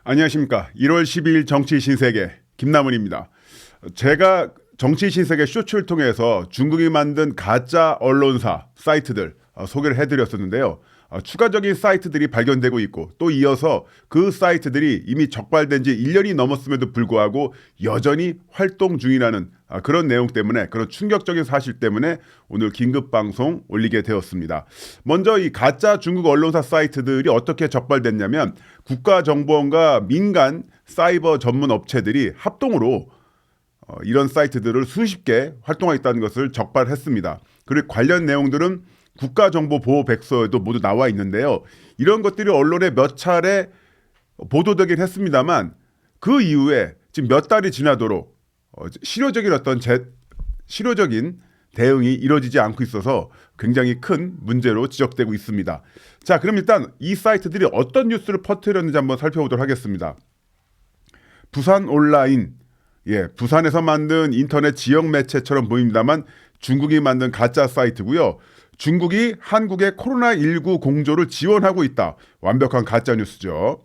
안녕하십니까. 1월 12일 정치 신세계 김남은입니다. 제가 정치 신세계 쇼츠를 통해서 중국이 만든 가짜 언론사 사이트들 소개를 해드렸었는데요. 추가적인 사이트들이 발견되고 있고 또 이어서 그 사이트들이 이미 적발된 지 1년이 넘었음에도 불구하고 여전히 활동 중이라는 그런 내용 때문에, 그런 충격적인 사실 때문에 오늘 긴급 방송 올리게 되었습니다. 먼저 이 가짜 중국 언론사 사이트들이 어떻게 적발됐냐면, 국가정보원과 민간 사이버 전문 업체들이 합동으로 이런 사이트들을 수십 개 활동하고 있다는 것을 적발했습니다. 그리고 관련 내용들은 국가정보보호백서에도 모두 나와 있는데요. 이런 것들이 언론에 몇 차례 보도되긴 했습니다만 그 이후에 지금 몇 달이 지나도록 실효적인 대응이 이루어지지 않고 있어서 굉장히 큰 문제로 지적되고 있습니다. 자, 그럼 일단 이 사이트들이 어떤 뉴스를 퍼뜨렸는지 한번 살펴보도록 하겠습니다. 부산 온라인, 부산에서 만든 인터넷 지역 매체처럼 보입니다만 중국이 만든 가짜 사이트고요. 중국이 한국의 코로나19 공조를 지원하고 있다. 완벽한 가짜 뉴스죠.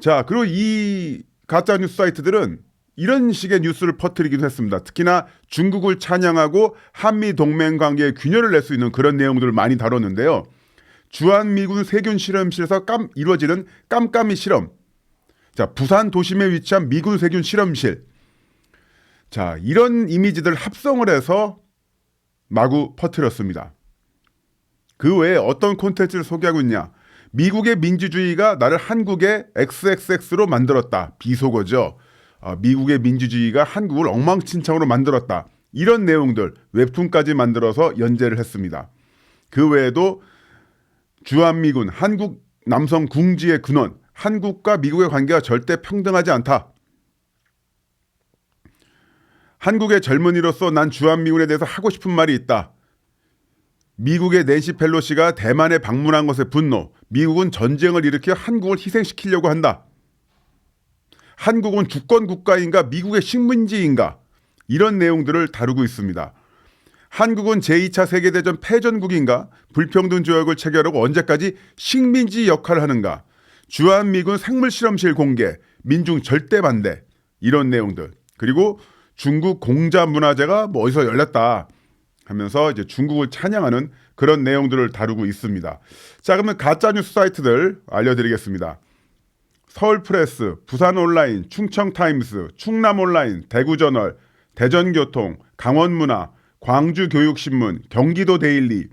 자, 그리고 이 가짜 뉴스 사이트들은 이런 식의 뉴스를 퍼뜨리기도 했습니다. 특히나 중국을 찬양하고 한미 동맹 관계에 균열을 낼 수 있는 그런 내용들을 많이 다뤘는데요. 주한미군 세균 실험실에서 이루어지는 깜깜이 실험. 자, 부산 도심에 위치한 미군 세균 실험실. 자, 이런 이미지들 합성을 해서 마구 퍼뜨렸습니다. 그 외에 어떤 콘텐츠를 소개하고 있냐? 미국의 민주주의가 나를 한국의 XXX로 만들었다. 비속어죠. 미국의 민주주의가 한국을 엉망진창으로 만들었다. 이런 내용들 웹툰까지 만들어서 연재를 했습니다. 그 외에도 주한미군 한국 남성 궁지의 근원, 한국과 미국의 관계가 절대 평등하지 않다. 한국의 젊은이로서 난 주한미군에 대해서 하고 싶은 말이 있다. 미국의 낸시 펠로시가 대만에 방문한 것에 분노. 미국은 전쟁을 일으켜 한국을 희생시키려고 한다. 한국은 주권 국가인가 미국의 식민지인가? 이런 내용들을 다루고 있습니다. 한국은 제2차 세계대전 패전국인가? 불평등 조약을 체결하고 언제까지 식민지 역할을 하는가? 주한미군 생물실험실 공개, 민중 절대 반대. 이런 내용들. 그리고 중국 공자 문화재가 어디서 열렸다 하면서 이제 중국을 찬양하는 그런 내용들을 다루고 있습니다. 자, 그러면 가짜 뉴스 사이트들 알려드리겠습니다. 서울프레스, 부산온라인, 충청타임스, 충남온라인, 대구저널, 대전교통, 강원문화, 광주교육신문, 경기도데일리,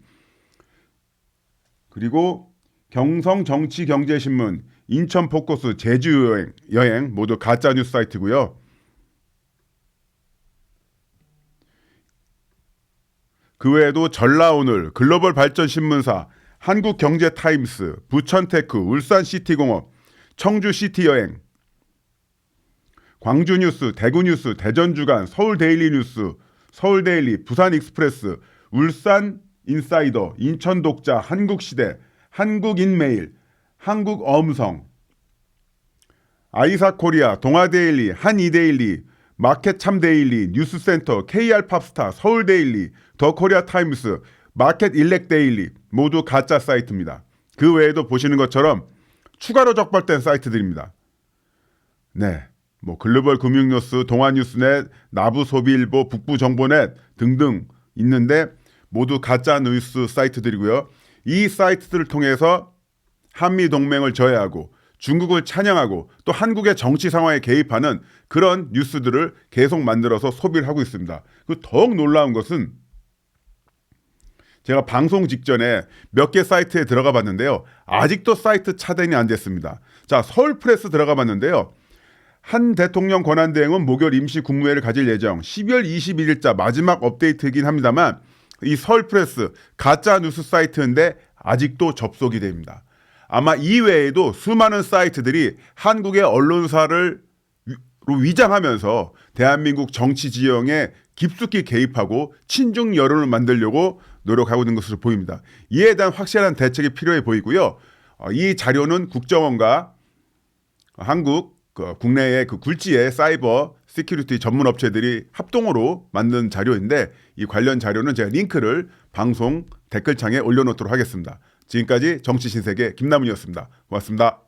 그리고 경성정치경제신문, 인천포커스, 제주여행 모두 가짜 뉴스 사이트고요. 그 외에도 전라오늘, 글로벌발전신문사, 한국경제타임스, 부천테크, 울산시티공업, 청주시티여행, 광주뉴스, 대구뉴스, 대전주간, 서울데일리뉴스, 서울데일리, 부산익스프레스, 울산인사이더, 인천독자, 한국시대, 한국인메일, 한국어음성, 아이사코리아, 동아데일리, 한이데일리, 마켓참데일리, 뉴스센터, KR팝스타, 서울데일리, 더코리아타임스, 마켓일렉데일리 모두 가짜 사이트입니다. 그 외에도 보시는 것처럼 추가로 적발된 사이트들입니다. 네, 글로벌 금융뉴스, 동아뉴스넷, 나부소비일보, 북부정보넷 등등 있는데 모두 가짜 뉴스 사이트들이고요. 이 사이트들을 통해서 한미 동맹을 저해하고 중국을 찬양하고 또 한국의 정치 상황에 개입하는 그런 뉴스들을 계속 만들어서 소비를 하고 있습니다. 그 더욱 놀라운 것은 제가 방송 직전에 몇 개 사이트에 들어가 봤는데요. 아직도 사이트 차단이 안 됐습니다. 자, 서울프레스 들어가 봤는데요. 한 대통령 권한대행은 목요일 임시 국무회의를 가질 예정. 12월 21일자 마지막 업데이트이긴 합니다만 이 서울프레스 가짜 뉴스 사이트인데 아직도 접속이 됩니다. 아마 이외에도 수많은 사이트들이 한국의 언론사를 위장하면서 대한민국 정치 지형에 깊숙이 개입하고 친중 여론을 만들려고 노력하고 있는 것으로 보입니다. 이에 대한 확실한 대책이 필요해 보이고요. 이 자료는 국정원과 한국 국내의 그 굴지의 사이버 시큐리티 전문 업체들이 합동으로 만든 자료인데 이 관련 자료는 제가 링크를 방송 댓글창에 올려놓도록 하겠습니다. 지금까지 정치신세계 김남은이었습니다. 고맙습니다.